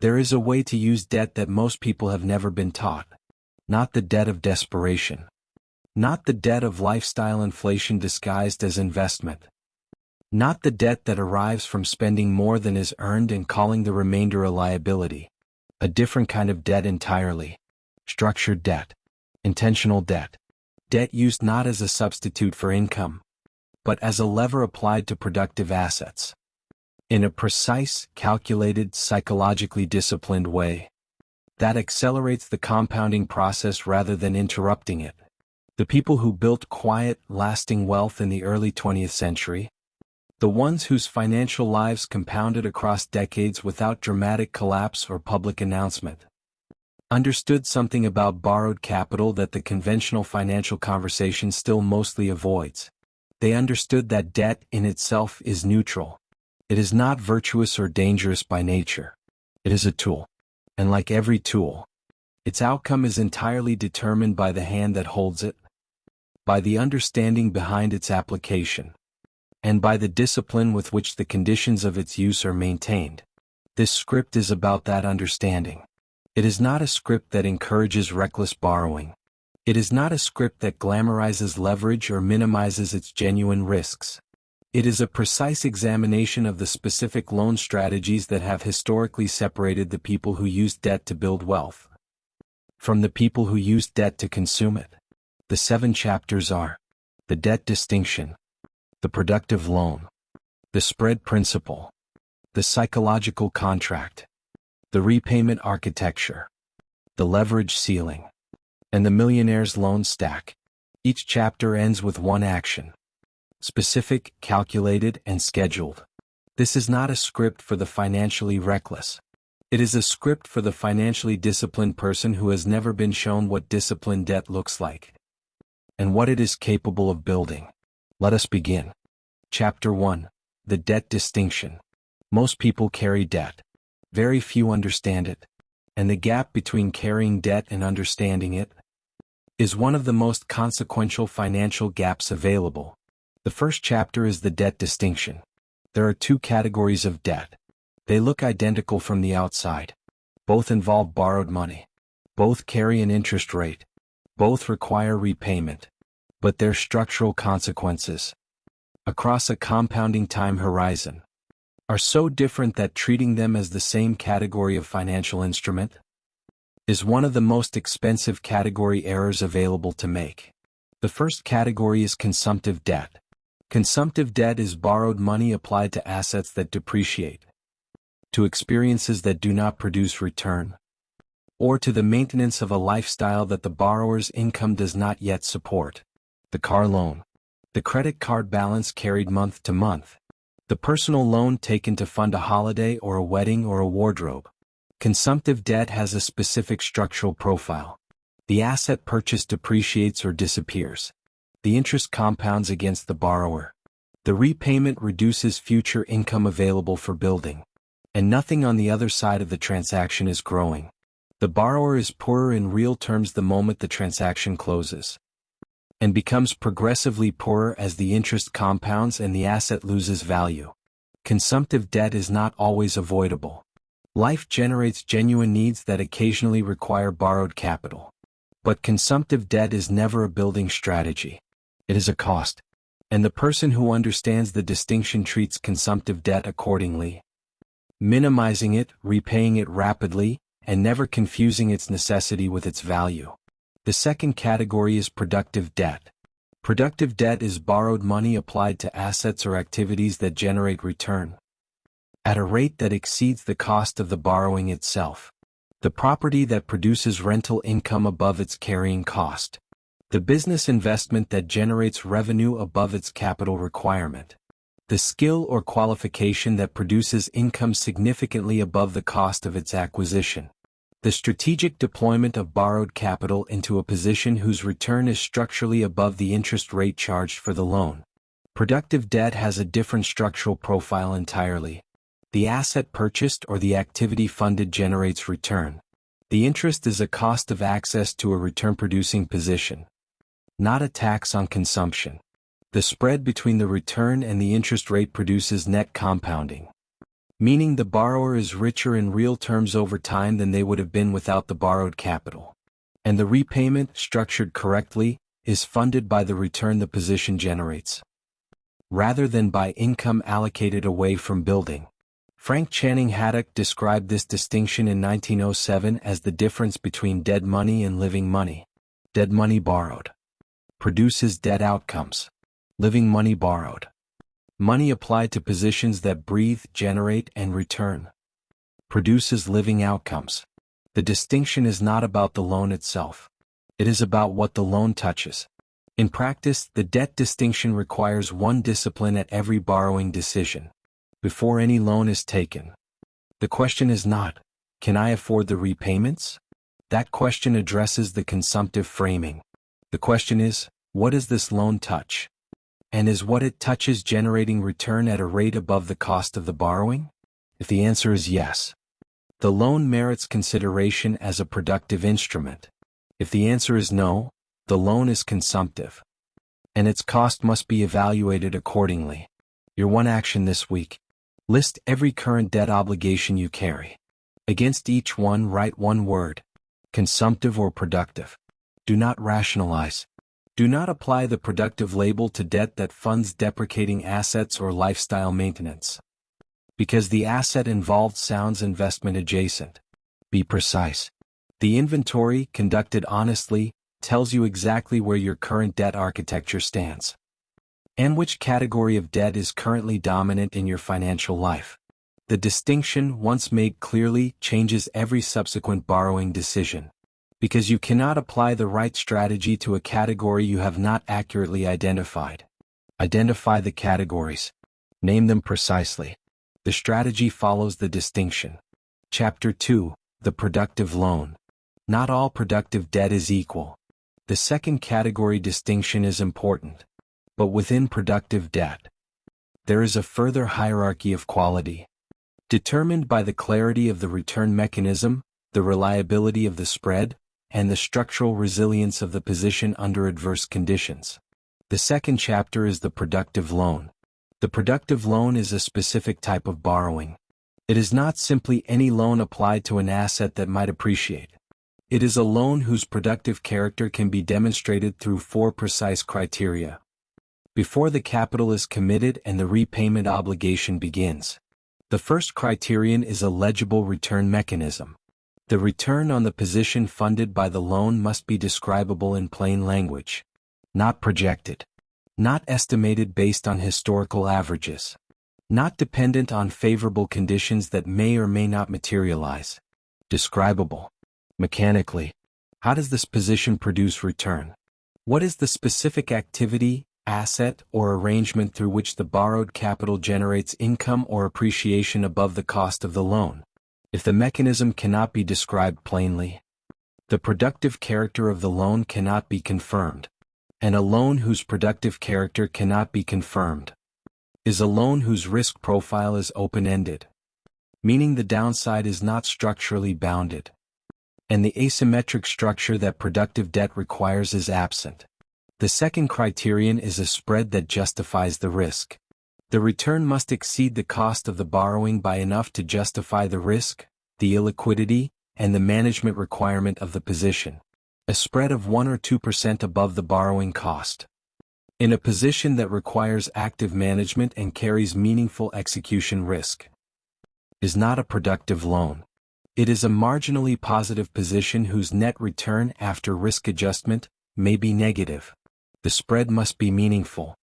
There is a way to use debt that most people have never been taught. Not the debt of desperation. Not the debt of lifestyle inflation disguised as investment. Not the debt that arrives from spending more than is earned and calling the remainder a liability. A different kind of debt entirely. Structured debt. Intentional debt. Debt used not as a substitute for income, but as a lever applied to productive assets. In a precise, calculated, psychologically disciplined way that accelerates the compounding process rather than interrupting it. The people who built quiet, lasting wealth in the early 20th century, the ones whose financial lives compounded across decades without dramatic collapse or public announcement, understood something about borrowed capital that the conventional financial conversation still mostly avoids. They understood that debt in itself is neutral. It is not virtuous or dangerous by nature. It is a tool. And like every tool, its outcome is entirely determined by the hand that holds it, by the understanding behind its application, and by the discipline with which the conditions of its use are maintained. This script is about that understanding. It is not a script that encourages reckless borrowing. It is not a script that glamorizes leverage or minimizes its genuine risks. It is a precise examination of the specific loan strategies that have historically separated the people who used debt to build wealth from the people who used debt to consume it. The 7 chapters are the debt distinction, the productive loan, the spread principle, the psychological contract, the repayment architecture, the leverage ceiling, and the millionaire's loan stack. Each chapter ends with one action. Specific, calculated, and scheduled. This is not a script for the financially reckless. It is a script for the financially disciplined person who has never been shown what disciplined debt looks like and what it is capable of building. Let us begin. Chapter 1. The debt distinction. Most people carry debt. Very few understand it. And the gap between carrying debt and understanding it is one of the most consequential financial gaps available. The first chapter is the debt distinction. There are 2 categories of debt. They look identical from the outside. Both involve borrowed money. Both carry an interest rate. Both require repayment. But their structural consequences, across a compounding time horizon, are so different that treating them as the same category of financial instrument is one of the most expensive category errors available to make. The first category is consumptive debt. Consumptive debt is borrowed money applied to assets that depreciate, to experiences that do not produce return, or to the maintenance of a lifestyle that the borrower's income does not yet support. The car loan, the credit card balance carried month to month, the personal loan taken to fund a holiday or a wedding or a wardrobe. Consumptive debt has a specific structural profile. The asset purchased depreciates or disappears. The interest compounds against the borrower. The repayment reduces future income available for building. And nothing on the other side of the transaction is growing. The borrower is poorer in real terms the moment the transaction closes, and becomes progressively poorer as the interest compounds and the asset loses value. Consumptive debt is not always avoidable. Life generates genuine needs that occasionally require borrowed capital. But consumptive debt is never a building strategy. It is a cost. And the person who understands the distinction treats consumptive debt accordingly, minimizing it, repaying it rapidly, and never confusing its necessity with its value. The second category is productive debt. Productive debt is borrowed money applied to assets or activities that generate return at a rate that exceeds the cost of the borrowing itself. The property that produces rental income above its carrying cost. The business investment that generates revenue above its capital requirement. The skill or qualification that produces income significantly above the cost of its acquisition. The strategic deployment of borrowed capital into a position whose return is structurally above the interest rate charged for the loan. Productive debt has a different structural profile entirely. The asset purchased or the activity funded generates return. The interest is a cost of access to a return-producing position, not a tax on consumption. The spread between the return and the interest rate produces net compounding, meaning the borrower is richer in real terms over time than they would have been without the borrowed capital. And the repayment, structured correctly, is funded by the return the position generates, rather than by income allocated away from building. Frank Channing Haddock described this distinction in 1907 as the difference between dead money and living money. Dead money borrowed produces dead outcomes. Living money borrowed. Money applied to positions that breathe, generate, and return produces living outcomes. The distinction is not about the loan itself. It is about what the loan touches. In practice, the debt distinction requires one discipline at every borrowing decision. Before any loan is taken, the question is not, can I afford the repayments? That question addresses the consumptive framing. The question is, what does this loan touch? And is what it touches generating return at a rate above the cost of the borrowing? If the answer is yes, the loan merits consideration as a productive instrument. If the answer is no, the loan is consumptive, and its cost must be evaluated accordingly. Your one action this week: list every current debt obligation you carry. Against each one, write one word: consumptive or productive. Do not rationalize. Do not apply the productive label to debt that funds depreciating assets or lifestyle maintenance, because the asset involved sounds investment adjacent. Be precise. The inventory, conducted honestly, tells you exactly where your current debt architecture stands, and which category of debt is currently dominant in your financial life. The distinction, once made clearly, changes every subsequent borrowing decision, because you cannot apply the right strategy to a category you have not accurately identified. Identify the categories. Name them precisely. The strategy follows the distinction. Chapter 2: The Productive Loan. Not all productive debt is equal. The second category distinction is important. But within productive debt, there is a further hierarchy of quality, determined by the clarity of the return mechanism, the reliability of the spread, and the structural resilience of the position under adverse conditions. The second chapter is the productive loan. The productive loan is a specific type of borrowing. It is not simply any loan applied to an asset that might appreciate. It is a loan whose productive character can be demonstrated through 4 precise criteria before the capital is committed and the repayment obligation begins. The first criterion is a legible return mechanism. The return on the position funded by the loan must be describable in plain language, not projected, not estimated based on historical averages, not dependent on favorable conditions that may or may not materialize. Describable. Mechanically, how does this position produce return? What is the specific activity, asset, or arrangement through which the borrowed capital generates income or appreciation above the cost of the loan? If the mechanism cannot be described plainly, the productive character of the loan cannot be confirmed. And a loan whose productive character cannot be confirmed is a loan whose risk profile is open-ended, meaning the downside is not structurally bounded, and the asymmetric structure that productive debt requires is absent. The second criterion is a spread that justifies the risk. The return must exceed the cost of the borrowing by enough to justify the risk, the illiquidity, and the management requirement of the position. A spread of 1 or 2% above the borrowing cost, in a position that requires active management and carries meaningful execution risk, is not a productive loan. It is a marginally positive position whose net return after risk adjustment may be negative. The spread must be meaningful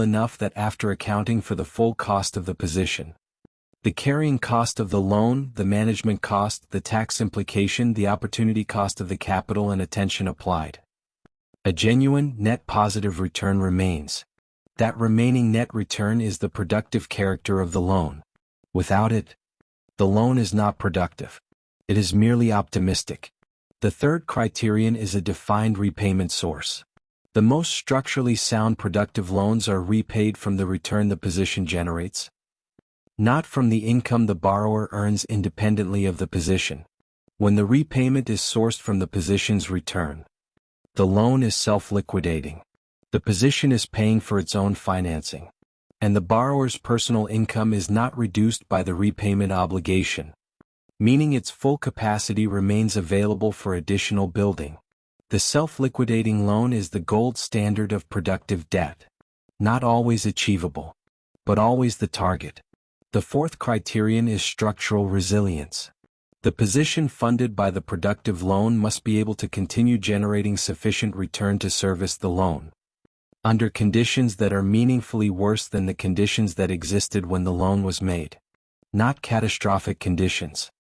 enough that after accounting for the full cost of the position, the carrying cost of the loan, the management cost, the tax implication, the opportunity cost of the capital and attention applied, a genuine net positive return remains. That remaining net return is the productive character of the loan. Without it, the loan is not productive. It is merely optimistic. The third criterion is a defined repayment source. The most structurally sound productive loans are repaid from the return the position generates, not from the income the borrower earns independently of the position. When the repayment is sourced from the position's return, the loan is self-liquidating. The position is paying for its own financing. and the borrower's personal income is not reduced by the repayment obligation, meaning its full capacity remains available for additional building. The self-liquidating loan is the gold standard of productive debt. Not always achievable, but always the target. The fourth criterion is structural resilience. The position funded by the productive loan must be able to continue generating sufficient return to service the loan, under conditions that are meaningfully worse than the conditions that existed when the loan was made. Not catastrophic conditions.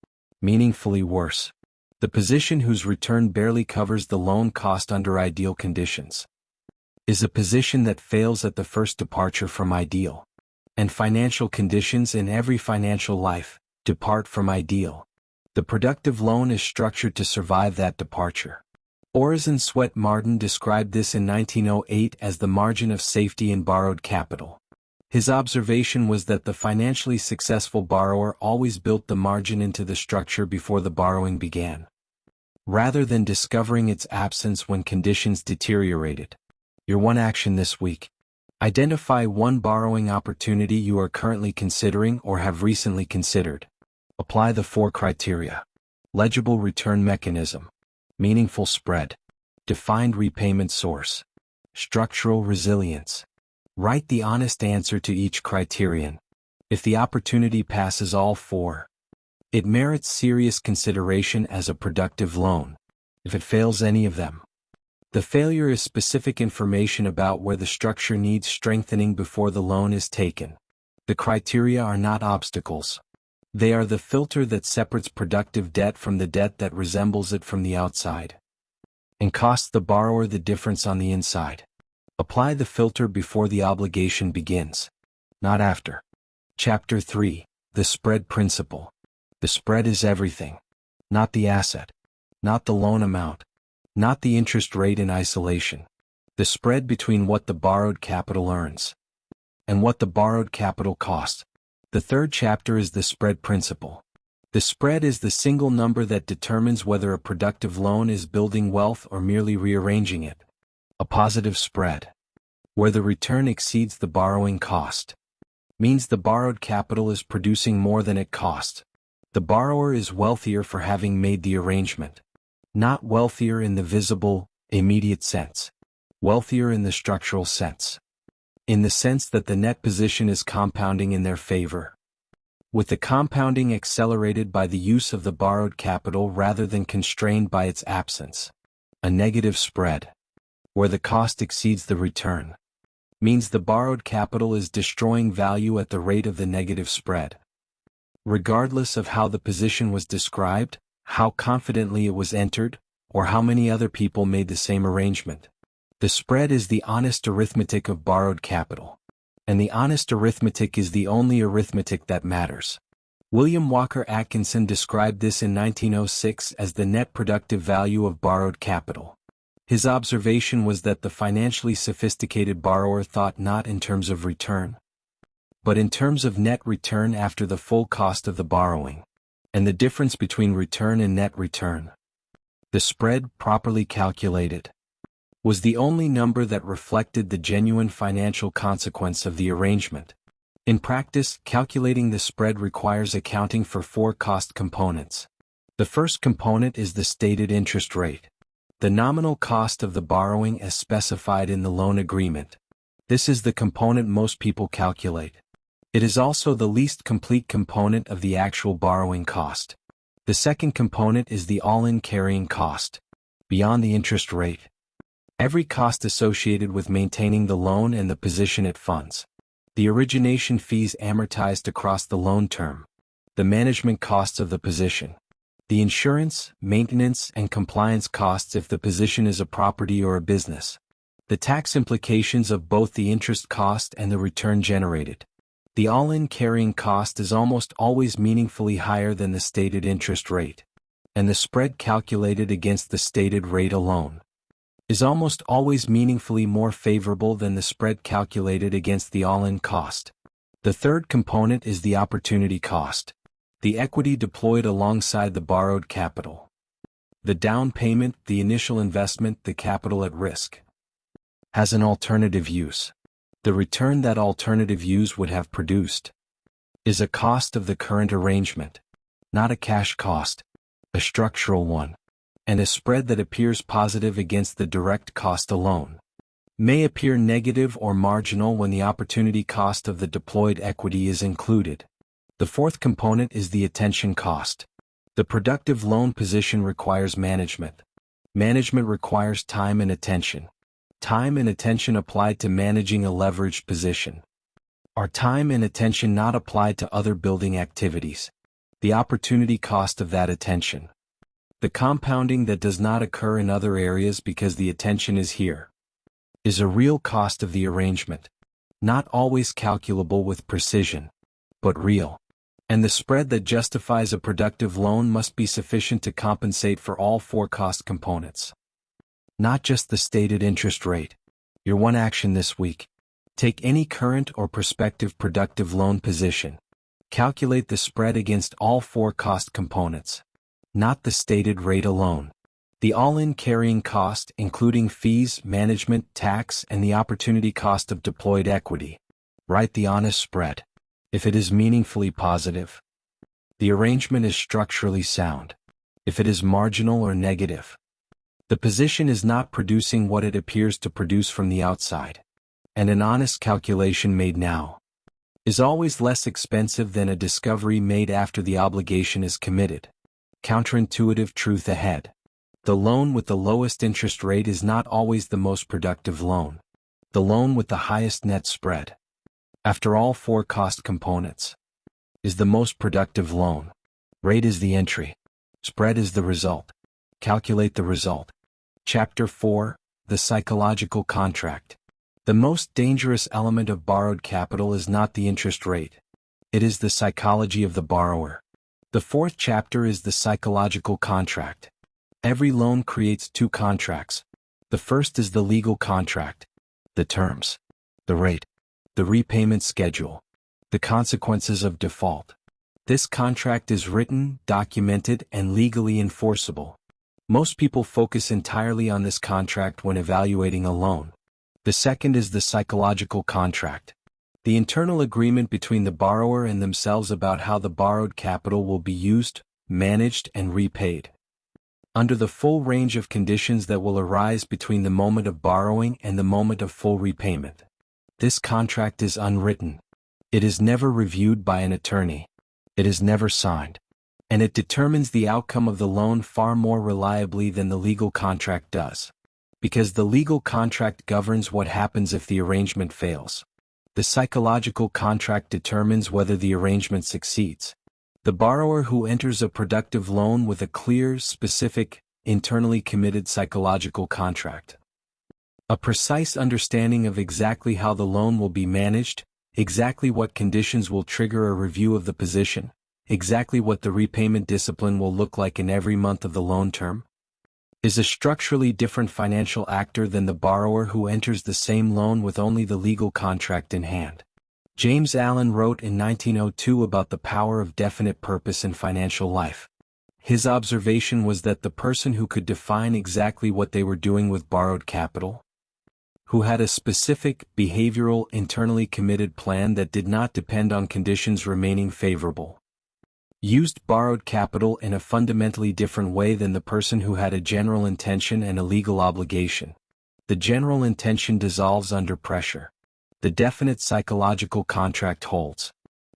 Meaningfully worse. The position whose return barely covers the loan cost under ideal conditions is a position that fails at the first departure from ideal. And financial conditions in every financial life depart from ideal. The productive loan is structured to survive that departure. Orison Swett Martin described this in 1908 as the margin of safety in borrowed capital. His observation was that the financially successful borrower always built the margin into the structure before the borrowing began, rather than discovering its absence when conditions deteriorated. Your one action this week. Identify one borrowing opportunity you are currently considering or have recently considered. Apply the 4 criteria. Legible return mechanism. Meaningful spread. Defined repayment source. Structural resilience. Write the honest answer to each criterion. If the opportunity passes all 4, it merits serious consideration as a productive loan. If it fails any of them, the failure is specific information about where the structure needs strengthening before the loan is taken. The criteria are not obstacles. They are the filter that separates productive debt from the debt that resembles it from the outside, and costs the borrower the difference on the inside. Apply the filter before the obligation begins, not after. Chapter 3. The Spread Principle. The spread is everything. Not the asset. Not the loan amount. Not the interest rate in isolation. The spread between what the borrowed capital earns and what the borrowed capital costs. The third chapter is the spread principle. The spread is the single number that determines whether a productive loan is building wealth or merely rearranging it. A positive spread, where the return exceeds the borrowing cost, means the borrowed capital is producing more than it cost. The borrower is wealthier for having made the arrangement. Not wealthier in the visible, immediate sense. Wealthier in the structural sense. In the sense that the net position is compounding in their favor, with the compounding accelerated by the use of the borrowed capital rather than constrained by its absence. A negative spread, where the cost exceeds the return, means the borrowed capital is destroying value at the rate of the negative spread. Regardless of how the position was described, how confidently it was entered, or how many other people made the same arrangement. The spread is the honest arithmetic of borrowed capital. And the honest arithmetic is the only arithmetic that matters. William Walker Atkinson described this in 1906 as the net productive value of borrowed capital. His observation was that the financially sophisticated borrower thought not in terms of return, but in terms of net return after the full cost of the borrowing, and the difference between return and net return. The spread, properly calculated, was the only number that reflected the genuine financial consequence of the arrangement. In practice, calculating the spread requires accounting for 4 cost components. The first component is the stated interest rate, the nominal cost of the borrowing as specified in the loan agreement. This is the component most people calculate. It is also the least complete component of the actual borrowing cost. The second component is the all-in carrying cost, beyond the interest rate. Every cost associated with maintaining the loan and the position it funds. The origination fees amortized across the loan term. The management costs of the position. The insurance, maintenance, and compliance costs if the position is a property or a business. The tax implications of both the interest cost and the return generated. The all-in carrying cost is almost always meaningfully higher than the stated interest rate, and the spread calculated against the stated rate alone is almost always meaningfully more favorable than the spread calculated against the all-in cost. The third component is the opportunity cost, the equity deployed alongside the borrowed capital. The down payment, the initial investment, the capital at risk, has an alternative use. the return that alternative use would have produced, is a cost of the current arrangement, not a cash cost, a structural one, and a spread that appears positive against the direct cost alone may appear negative or marginal when the opportunity cost of the deployed equity is included. The fourth component is the attention cost. The productive loan position requires management. Management requires time and attention. Time and attention applied to managing a leveraged position. Are time and attention not applied to other building activities? The opportunity cost of that attention. The compounding that does not occur in other areas because the attention is here, is a real cost of the arrangement, not always calculable with precision, but real. And the spread that justifies a productive loan must be sufficient to compensate for all four cost components. Not just the stated interest rate. Your one action this week. Take any current or prospective productive loan position. Calculate the spread against all four cost components, not the stated rate alone. The all-in carrying cost, including fees, management, tax, and the opportunity cost of deployed equity. Write the honest spread. If it is meaningfully positive, the arrangement is structurally sound. If it is marginal or negative, the position is not producing what it appears to produce from the outside. And an honest calculation made now is always less expensive than a discovery made after the obligation is committed. Counterintuitive truth ahead. The loan with the lowest interest rate is not always the most productive loan. The loan with the highest net spread, after all four cost components, is the most productive loan. Rate is the entry. Spread is the result. Calculate the result. Chapter 4, The Psychological Contract. The most dangerous element of borrowed capital is not the interest rate. It is the psychology of the borrower. The fourth chapter is the psychological contract. Every loan creates two contracts. The first is the legal contract. The terms, the rate, the repayment schedule, the consequences of default. This contract is written, documented, and legally enforceable. Most people focus entirely on this contract when evaluating a loan. The second is the psychological contract. The internal agreement between the borrower and themselves about how the borrowed capital will be used, managed, and repaid, under the full range of conditions that will arise between the moment of borrowing and the moment of full repayment. This contract is unwritten. It is never reviewed by an attorney. It is never signed. And it determines the outcome of the loan far more reliably than the legal contract does. Because the legal contract governs what happens if the arrangement fails. The psychological contract determines whether the arrangement succeeds. The borrower who enters a productive loan with a clear, specific, internally committed psychological contract, a precise understanding of exactly how the loan will be managed, exactly what conditions will trigger a review of the position, exactly what the repayment discipline will look like in every month of the loan term, is a structurally different financial actor than the borrower who enters the same loan with only the legal contract in hand. James Allen wrote in 1902 about the power of definite purpose in financial life. His observation was that the person who could define exactly what they were doing with borrowed capital, who had a specific, behavioral, internally committed plan that did not depend on conditions remaining favorable, used borrowed capital in a fundamentally different way than the person who had a general intention and a legal obligation. The general intention dissolves under pressure. The definite psychological contract holds.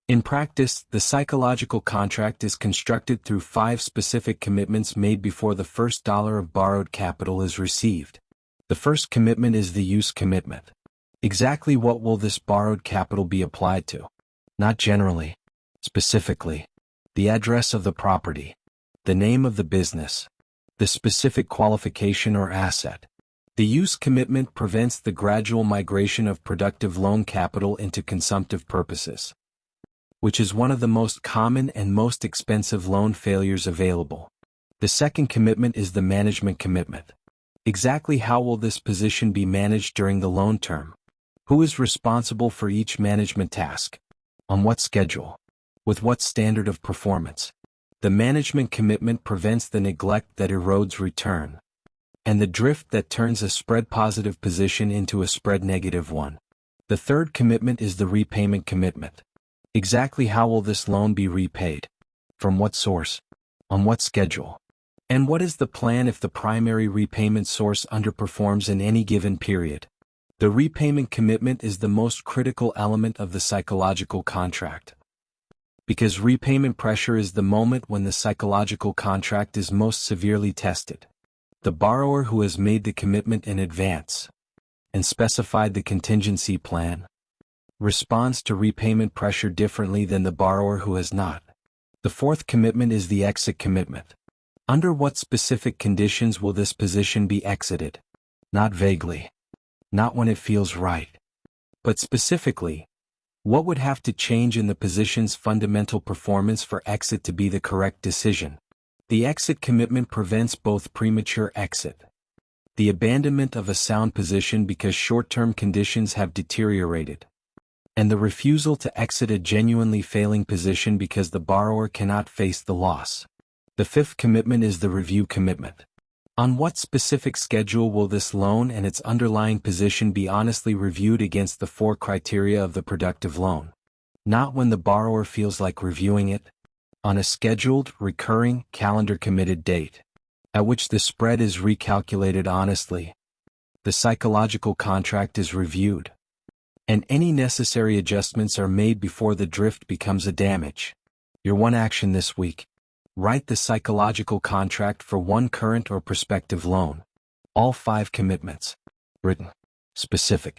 In practice, the psychological contract is constructed through 5 specific commitments made before the first dollar of borrowed capital is received. The first commitment is the use commitment. Exactly what will this borrowed capital be applied to? Not generally. Specifically. The address of the property. The name of the business. The specific qualification or asset. The use commitment prevents the gradual migration of productive loan capital into consumptive purposes, which is one of the most common and most expensive loan failures available. The second commitment is the management commitment. Exactly how will this position be managed during the loan term? Who is responsible for each management task? On what schedule? With what standard of performance? The management commitment prevents the neglect that erodes return, and the drift that turns a spread-positive position into a spread-negative one. The third commitment is the repayment commitment. Exactly how will this loan be repaid? From what source? On what schedule? And what is the plan if the primary repayment source underperforms in any given period? The repayment commitment is the most critical element of the psychological contract. Because repayment pressure is the moment when the psychological contract is most severely tested. The borrower who has made the commitment in advance and specified the contingency plan responds to repayment pressure differently than the borrower who has not. The fourth commitment is the exit commitment. Under what specific conditions will this position be exited? Not vaguely. Not when it feels right. But specifically, what would have to change in the position's fundamental performance for exit to be the correct decision? The exit commitment prevents both premature exit, the abandonment of a sound position because short-term conditions have deteriorated, and the refusal to exit a genuinely failing position because the borrower cannot face the loss. The fifth commitment is the review commitment. On what specific schedule will this loan and its underlying position be honestly reviewed against the four criteria of the productive loan? Not when the borrower feels like reviewing it. On a scheduled, recurring, calendar-committed date, at which the spread is recalculated honestly. The psychological contract is reviewed, and any necessary adjustments are made before the drift becomes a damage. Your one action this week: write the psychological contract for one current or prospective loan. All 5 commitments. Written. Specific.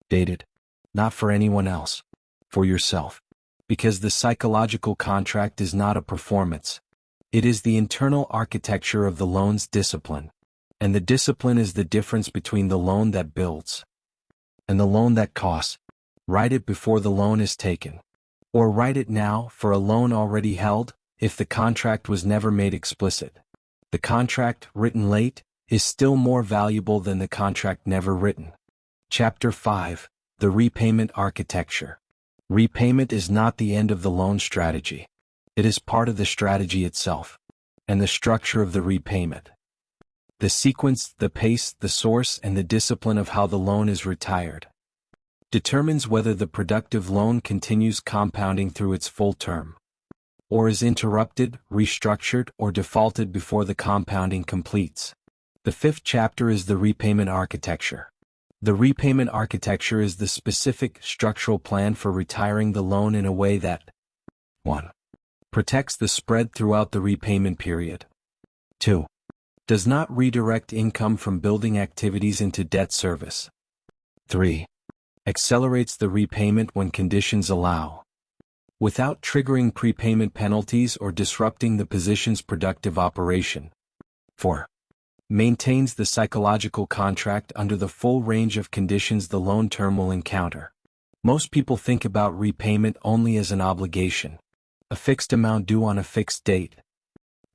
Dated. Not for anyone else. For yourself. Because the psychological contract is not a performance. It is the internal architecture of the loan's discipline. And the discipline is the difference between the loan that builds and the loan that costs. Write it before the loan is taken. Or write it now for a loan already held, if the contract was never made explicit. The contract written late is still more valuable than the contract never written. Chapter 5: The Repayment Architecture. Repayment is not the end of the loan strategy. It is part of the strategy itself, and the structure of the repayment. The sequence, the pace, the source, and the discipline of how the loan is retired determines whether the productive loan continues compounding through its full term, or is interrupted, restructured, or defaulted before the compounding completes. The 5th chapter is the repayment architecture. The repayment architecture is the specific structural plan for retiring the loan in a way that 1. Protects the spread throughout the repayment period. 2. Does not redirect income from building activities into debt service. 3. Accelerates the repayment when conditions allow, without triggering prepayment penalties or disrupting the position's productive operation. 4. Maintains the psychological contract under the full range of conditions the loan term will encounter. Most people think about repayment only as an obligation, a fixed amount due on a fixed date,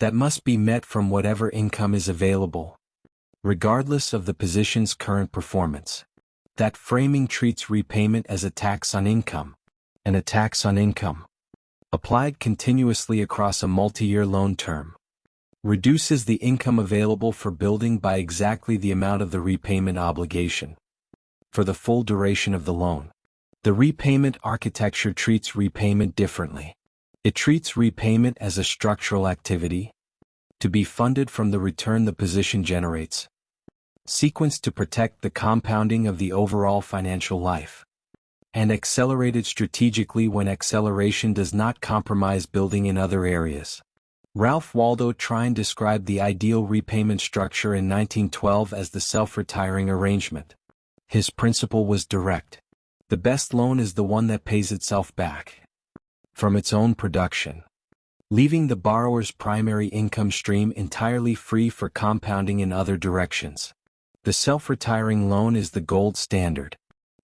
that must be met from whatever income is available, regardless of the position's current performance. That framing treats repayment as a tax on income, and a tax on income, applied continuously across a multi-year loan term, reduces the income available for building by exactly the amount of the repayment obligation for the full duration of the loan. The repayment architecture treats repayment differently. It treats repayment as a structural activity, to be funded from the return the position generates, sequenced to protect the compounding of the overall financial life, and accelerated strategically when acceleration does not compromise building in other areas. Ralph Waldo Trine described the ideal repayment structure in 1912 as the self-retiring arrangement. His principle was direct. The best loan is the one that pays itself back from its own production, leaving the borrower's primary income stream entirely free for compounding in other directions. The self-retiring loan is the gold standard.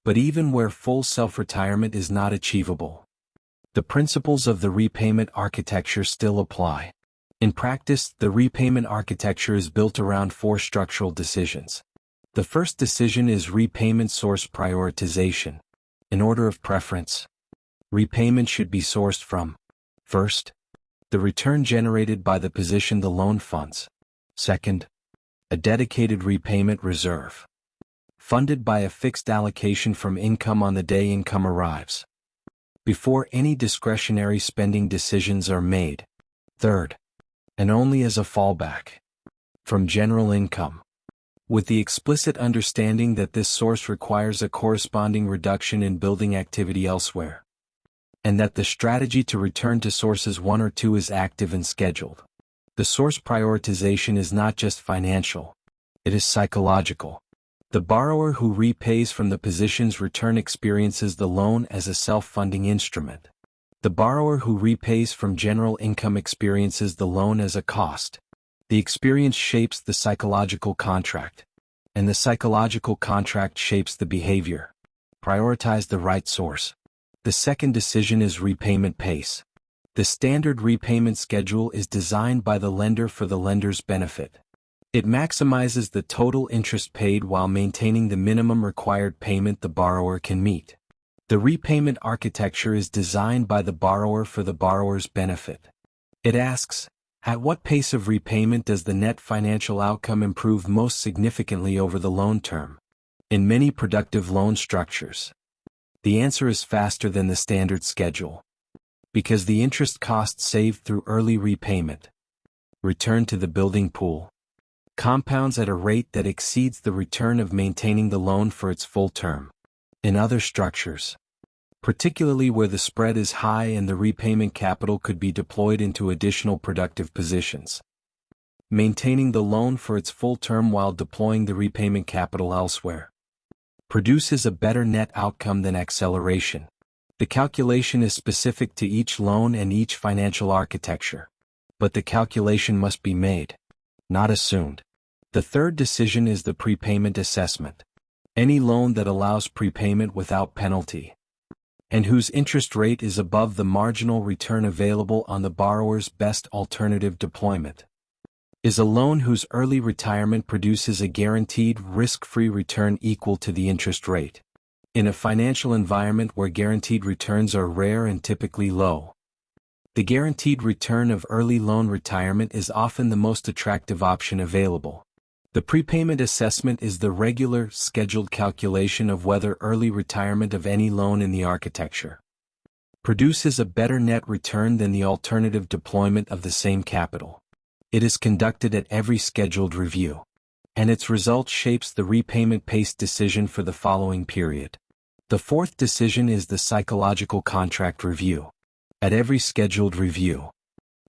But even where full self-retirement is not achievable, the principles of the repayment architecture still apply. In practice, the repayment architecture is built around 4 structural decisions. The first decision is repayment source prioritization. In order of preference, repayment should be sourced from: first, the return generated by the position the loan funds; second, a dedicated repayment reserve; funded by a fixed allocation from income on the day income arrives, before any discretionary spending decisions are made. Third, and only as a fallback, from general income, with the explicit understanding that this source requires a corresponding reduction in building activity elsewhere, and that the strategy to return to sources 1 or 2 is active and scheduled. The source prioritization is not just financial, it is psychological. The borrower who repays from the position's return experiences the loan as a self-funding instrument. The borrower who repays from general income experiences the loan as a cost. The experience shapes the psychological contract, and the psychological contract shapes the behavior. Prioritize the right source. The second decision is repayment pace. The standard repayment schedule is designed by the lender for the lender's benefit. It maximizes the total interest paid while maintaining the minimum required payment the borrower can meet. The repayment architecture is designed by the borrower for the borrower's benefit. It asks, at what pace of repayment does the net financial outcome improve most significantly over the loan term? In many productive loan structures, the answer is faster than the standard schedule, because the interest cost saved through early repayment, return to the building pool, compounds at a rate that exceeds the return of maintaining the loan for its full term. In other structures, particularly where the spread is high and the repayment capital could be deployed into additional productive positions, maintaining the loan for its full term while deploying the repayment capital elsewhere produces a better net outcome than acceleration. The calculation is specific to each loan and each financial architecture, but the calculation must be made, not assumed. The third decision is the prepayment assessment. Any loan that allows prepayment without penalty, and whose interest rate is above the marginal return available on the borrower's best alternative deployment, is a loan whose early retirement produces a guaranteed risk-free return equal to the interest rate. In a financial environment where guaranteed returns are rare and typically low, the guaranteed return of early loan retirement is often the most attractive option available. The prepayment assessment is the regular, scheduled calculation of whether early retirement of any loan in the architecture produces a better net return than the alternative deployment of the same capital. It is conducted at every scheduled review, and its result shapes the repayment pace decision for the following period. The fourth decision is the psychological contract review. At every scheduled review,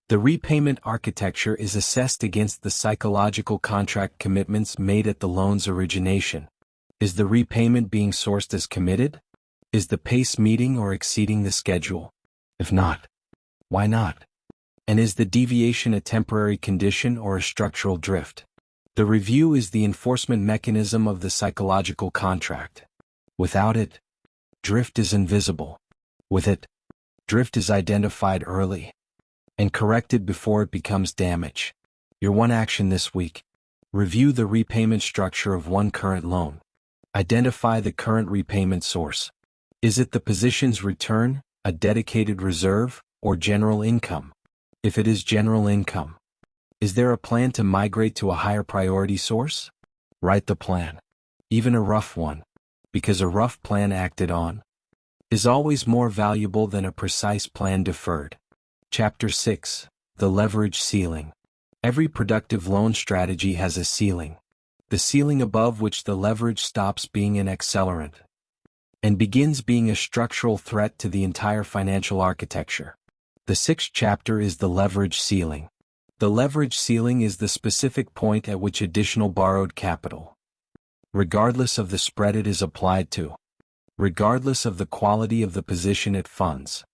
the repayment architecture is assessed against the psychological contract commitments made at the loan's origination. Is the repayment being sourced as committed? Is the pace meeting or exceeding the schedule? If not, why not? And is the deviation a temporary condition or a structural drift? The review is the enforcement mechanism of the psychological contract. Without it, drift is invisible. With it, drift is identified early and corrected before it becomes damage. Your one action this week: review the repayment structure of one current loan. Identify the current repayment source. Is it the position's return, a dedicated reserve, or general income? If it is general income, is there a plan to migrate to a higher priority source? Write the plan, even a rough one, because a rough plan acted on is always more valuable than a precise plan deferred. Chapter 6: The Leverage Ceiling. Every productive loan strategy has a ceiling, the ceiling above which the leverage stops being an accelerant and begins being a structural threat to the entire financial architecture. The sixth chapter is the leverage ceiling. The leverage ceiling is the specific point at which additional borrowed capital, regardless of the spread it is applied to, regardless of the quality of the position it funds,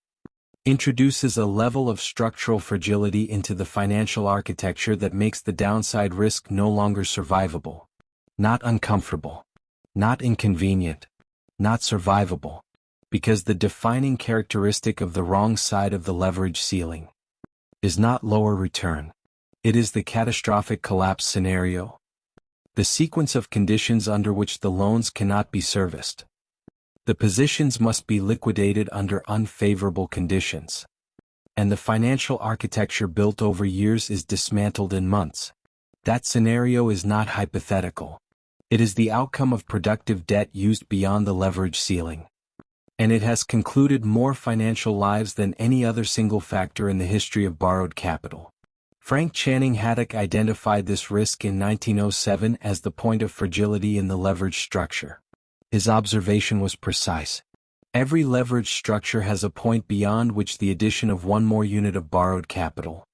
introduces a level of structural fragility into the financial architecture that makes the downside risk no longer survivable. Not uncomfortable, not inconvenient, not survivable, because the defining characteristic of the wrong side of the leverage ceiling is not lower return. It is the catastrophic collapse scenario, the sequence of conditions under which the loans cannot be serviced. The positions must be liquidated under unfavorable conditions, and the financial architecture built over years is dismantled in months. That scenario is not hypothetical. It is the outcome of productive debt used beyond the leverage ceiling. And it has concluded more financial lives than any other single factor in the history of borrowed capital. Frank Channing Haddock identified this risk in 1907 as the point of fragility in the leverage structure. His observation was precise. Every leverage structure has a point beyond which the addition of one more unit of borrowed capital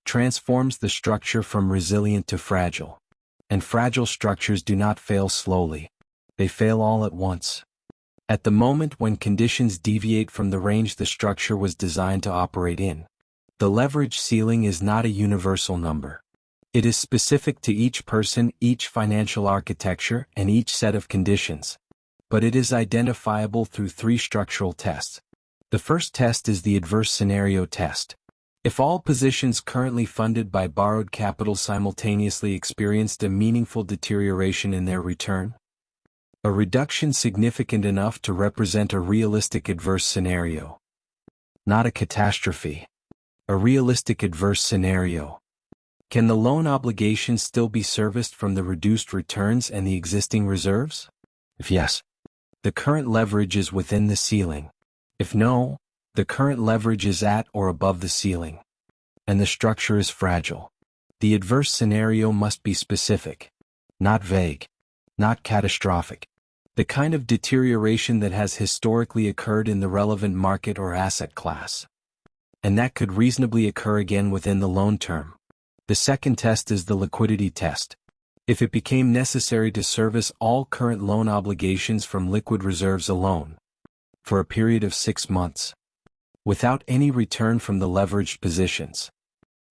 transforms the structure from resilient to fragile. And fragile structures do not fail slowly. They fail all at once. At the moment when conditions deviate from the range the structure was designed to operate in, the leverage ceiling is not a universal number. It is specific to each person, each financial architecture, and each set of conditions. But it is identifiable through three structural tests. The first test is the adverse scenario test. If all positions currently funded by borrowed capital simultaneously experienced a meaningful deterioration in their return, a reduction significant enough to represent a realistic adverse scenario, not a catastrophe, a realistic adverse scenario, can the loan obligation still be serviced from the reduced returns and the existing reserves? If yes, the current leverage is within the ceiling. If no, the current leverage is at or above the ceiling, and the structure is fragile. The adverse scenario must be specific, not vague, not catastrophic. The kind of deterioration that has historically occurred in the relevant market or asset class, and that could reasonably occur again within the loan term. The second test is the liquidity test. If it became necessary to service all current loan obligations from liquid reserves alone, for a period of 6 months, without any return from the leveraged positions,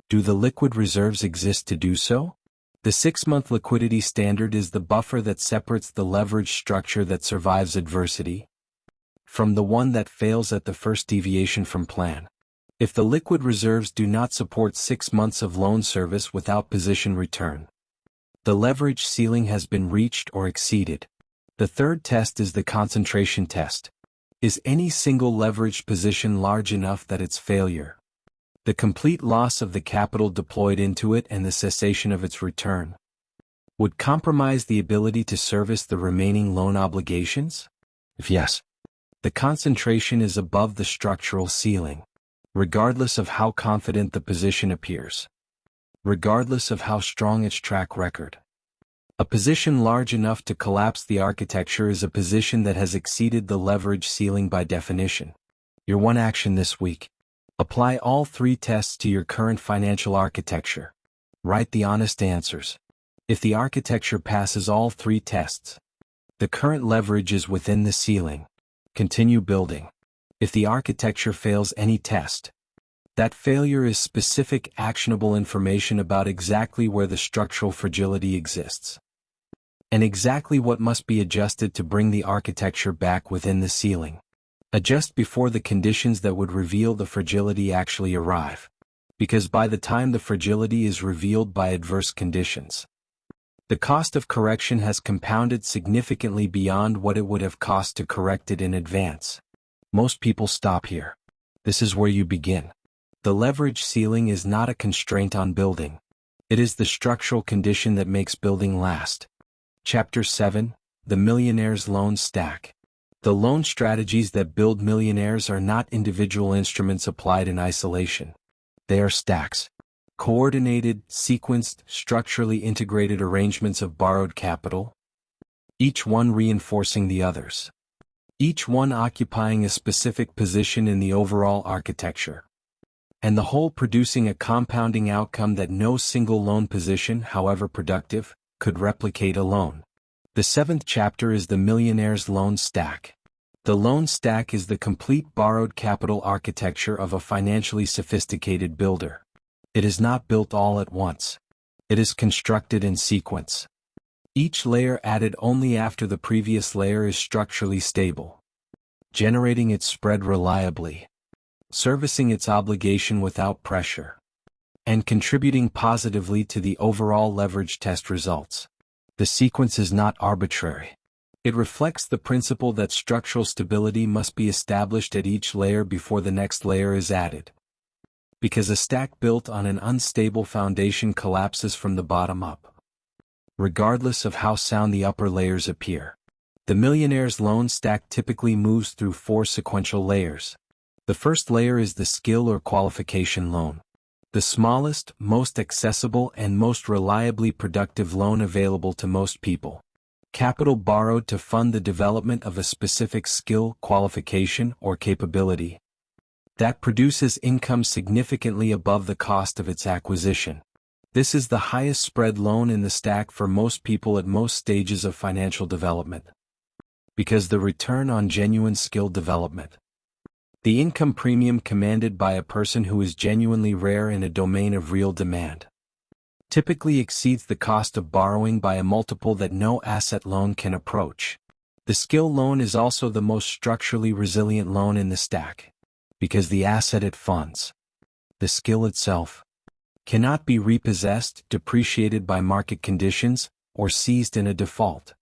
do the liquid reserves exist to do so? The 6-month liquidity standard is the buffer that separates the leverage structure that survives adversity from the one that fails at the first deviation from plan. If the liquid reserves do not support 6 months of loan service without position return, the leverage ceiling has been reached or exceeded. The third test is the concentration test. Is any single leveraged position large enough that its failure, the complete loss of the capital deployed into it and the cessation of its return, would compromise the ability to service the remaining loan obligations? If yes, the concentration is above the structural ceiling, regardless of how confident the position appears, regardless of how strong its track record. A position large enough to collapse the architecture is a position that has exceeded the leverage ceiling by definition. Your one action this week: apply all three tests to your current financial architecture. Write the honest answers. If the architecture passes all three tests, the current leverage is within the ceiling. Continue building. If the architecture fails any test, that failure is specific, actionable information about exactly where the structural fragility exists, and exactly what must be adjusted to bring the architecture back within the ceiling. Adjust before the conditions that would reveal the fragility actually arrive, because by the time the fragility is revealed by adverse conditions, the cost of correction has compounded significantly beyond what it would have cost to correct it in advance. Most people stop here. This is where you begin. The leverage ceiling is not a constraint on building. It is the structural condition that makes building last. Chapter 7: The Millionaires' Loan Stack. The loan strategies that build millionaires are not individual instruments applied in isolation. They are stacks. Coordinated, sequenced, structurally integrated arrangements of borrowed capital, each one reinforcing the others, each one occupying a specific position in the overall architecture, and the whole producing a compounding outcome that no single loan position, however productive, could replicate alone. The 7th chapter is the Millionaires' Loan Stack. The loan stack is the complete borrowed capital architecture of a financially sophisticated builder. It is not built all at once. It is constructed in sequence. Each layer added only after the previous layer is structurally stable, generating its spread reliably, servicing its obligation without pressure, and contributing positively to the overall leverage test results. The sequence is not arbitrary. It reflects the principle that structural stability must be established at each layer before the next layer is added, because a stack built on an unstable foundation collapses from the bottom up. regardless of how sound the upper layers appear. The Millionaires loan stack typically moves through 4 sequential layers. The first layer is the skill or qualification loan. The smallest, most accessible, and most reliably productive loan available to most people. Capital borrowed to fund the development of a specific skill, qualification, or capability that produces income significantly above the cost of its acquisition. This is the highest spread loan in the stack for most people at most stages of financial development, because the return on genuine skill development, the income premium commanded by a person who is genuinely rare in a domain of real demand, typically exceeds the cost of borrowing by a multiple that no asset loan can approach. The skill loan is also the most structurally resilient loan in the stack, because the asset it funds, the skill itself, cannot be repossessed, depreciated by market conditions, or seized in a default.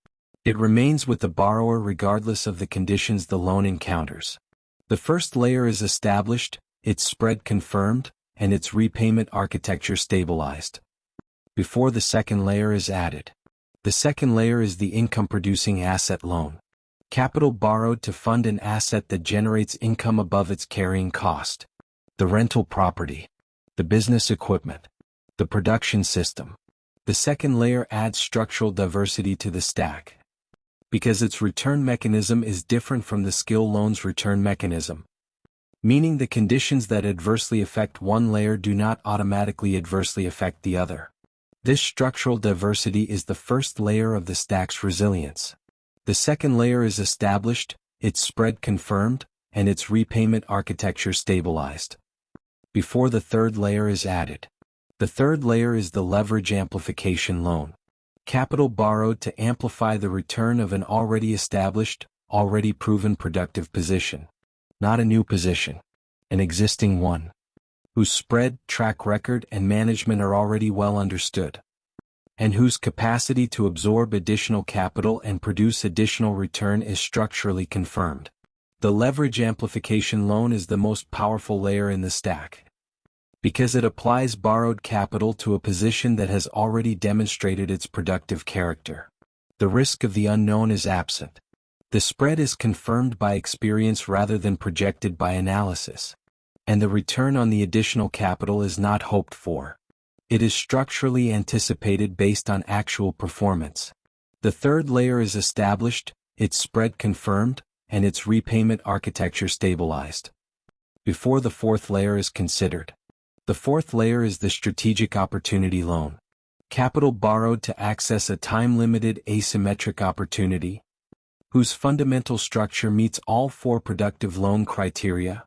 It remains with the borrower regardless of the conditions the loan encounters. The first layer is established, its spread confirmed, and its repayment architecture stabilized, before the second layer is added. The second layer is the income-producing asset loan. Capital borrowed to fund an asset that generates income above its carrying cost. The rental property, the business equipment, the production system. The second layer adds structural diversity to the stack, because its return mechanism is different from the skill loan's return mechanism, meaning the conditions that adversely affect one layer do not automatically adversely affect the other. This structural diversity is the first layer of the stack's resilience. The second layer is established, its spread confirmed, and its repayment architecture stabilized, before the third layer is added. The third layer is the leverage amplification loan. Capital borrowed to amplify the return of an already established, already proven productive position. Not a new position, an existing one, whose spread, track record, and management are already well understood, and whose capacity to absorb additional capital and produce additional return is structurally confirmed. The leverage amplification loan is the most powerful layer in the stack, because it applies borrowed capital to a position that has already demonstrated its productive character. The risk of the unknown is absent. The spread is confirmed by experience rather than projected by analysis, and the return on the additional capital is not hoped for. It is structurally anticipated based on actual performance. The third layer is established, its spread confirmed, and its repayment architecture stabilized, before the fourth layer is considered. The fourth layer is the strategic opportunity loan. Capital borrowed to access a time-limited asymmetric opportunity, whose fundamental structure meets all 4 productive loan criteria,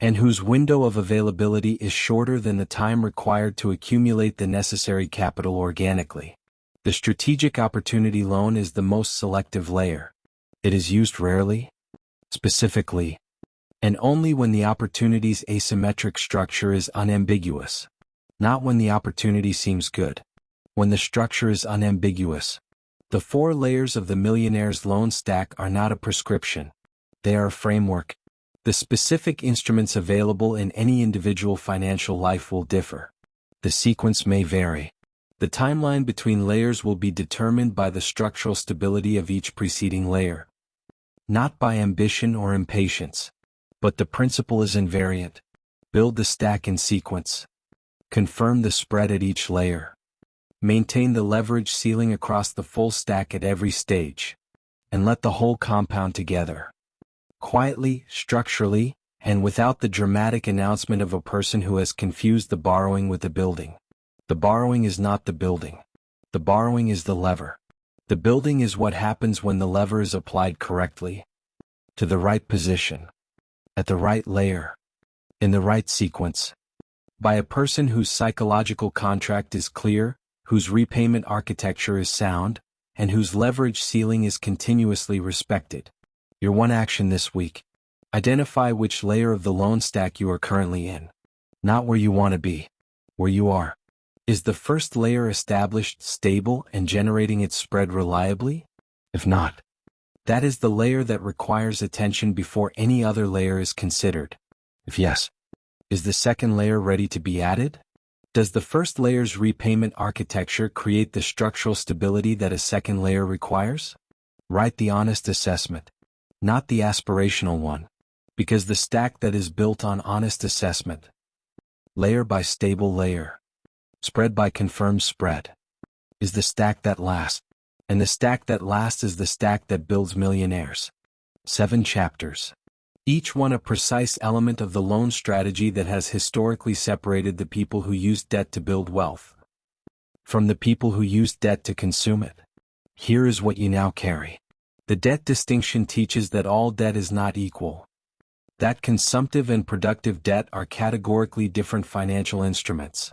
and whose window of availability is shorter than the time required to accumulate the necessary capital organically. The strategic opportunity loan is the most selective layer. It is used rarely, specifically, and only when the opportunity's asymmetric structure is unambiguous. Not when the opportunity seems good. When the structure is unambiguous. The 4 layers of the Millionaires loan stack are not a prescription. They are a framework. The specific instruments available in any individual financial life will differ. The sequence may vary. The timeline between layers will be determined by the structural stability of each preceding layer, not by ambition or impatience. But the principle is invariant. Build the stack in sequence. Confirm the spread at each layer. Maintain the leverage ceiling across the full stack at every stage. And let the whole compound together. Quietly, structurally, and without the dramatic announcement of a person who has confused the borrowing with the building. The borrowing is not the building. The borrowing is the lever. The building is what happens when the lever is applied correctly, to the right position, at the right layer, in the right sequence, by a person whose psychological contract is clear, whose repayment architecture is sound, and whose leverage ceiling is continuously respected. Your one action this week: identify which layer of the loan stack you are currently in. Not where you want to be, where you are. Is the first layer established, stable, and generating its spread reliably? If not, that is the layer that requires attention before any other layer is considered. If yes, is the second layer ready to be added? Does the first layer's repayment architecture create the structural stability that a second layer requires? Write the honest assessment, not the aspirational one, because the stack that is built on honest assessment, layer by stable layer, spread by confirmed spread, is the stack that lasts, and the stack that lasts is the stack that builds millionaires. 7 chapters. Each one a precise element of the loan strategy that has historically separated the people who used debt to build wealth from the people who used debt to consume it. Here is what you now carry. The debt distinction teaches that all debt is not equal, that consumptive and productive debt are categorically different financial instruments,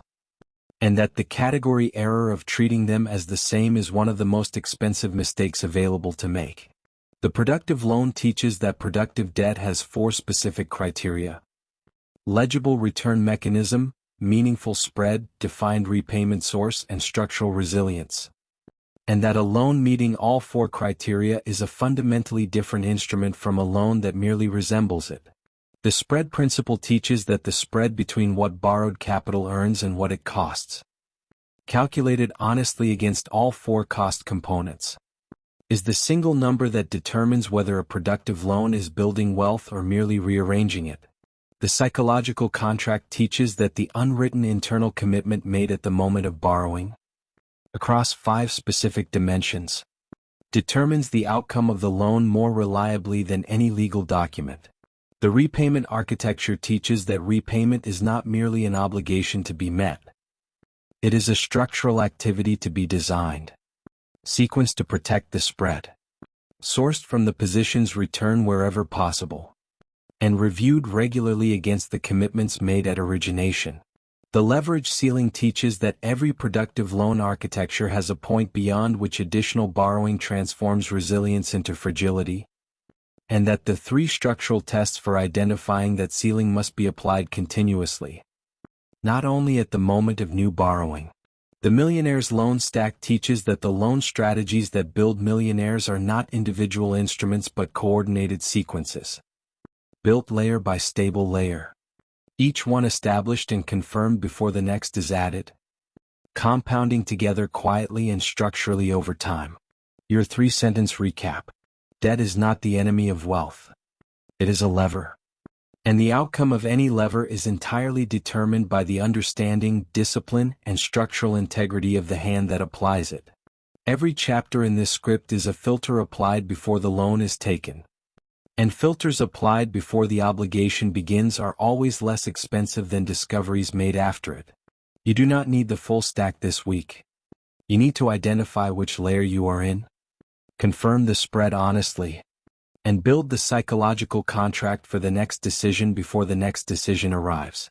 and that the category error of treating them as the same is one of the most expensive mistakes available to make. The productive loan teaches that productive debt has 4 specific criteria: legible return mechanism, meaningful spread, defined repayment source, and structural resilience, and that a loan meeting all 4 criteria is a fundamentally different instrument from a loan that merely resembles it. The spread principle teaches that the spread between what borrowed capital earns and what it costs, calculated honestly against all 4 cost components, is the single number that determines whether a productive loan is building wealth or merely rearranging it. The psychological contract teaches that the unwritten internal commitment made at the moment of borrowing, across 5 specific dimensions, determines the outcome of the loan more reliably than any legal document. The repayment architecture teaches that repayment is not merely an obligation to be met. It is a structural activity to be designed, sequenced to protect the spread, sourced from the position's return wherever possible, and reviewed regularly against the commitments made at origination. The leverage ceiling teaches that every productive loan architecture has a point beyond which additional borrowing transforms resilience into fragility, and that the 3 structural tests for identifying that ceiling must be applied continuously, not only at the moment of new borrowing. The Millionaires loan stack teaches that the loan strategies that build millionaires are not individual instruments but coordinated sequences, built layer by stable layer, each one established and confirmed before the next is added, compounding together quietly and structurally over time. Your 3-sentence recap. Debt is not the enemy of wealth. It is a lever. And the outcome of any lever is entirely determined by the understanding, discipline, and structural integrity of the hand that applies it. Every chapter in this script is a filter applied before the loan is taken. And filters applied before the obligation begins are always less expensive than discoveries made after it. You do not need the full stack this week. You need to identify which layer you are in, confirm the spread honestly, and build the psychological contract for the next decision before the next decision arrives.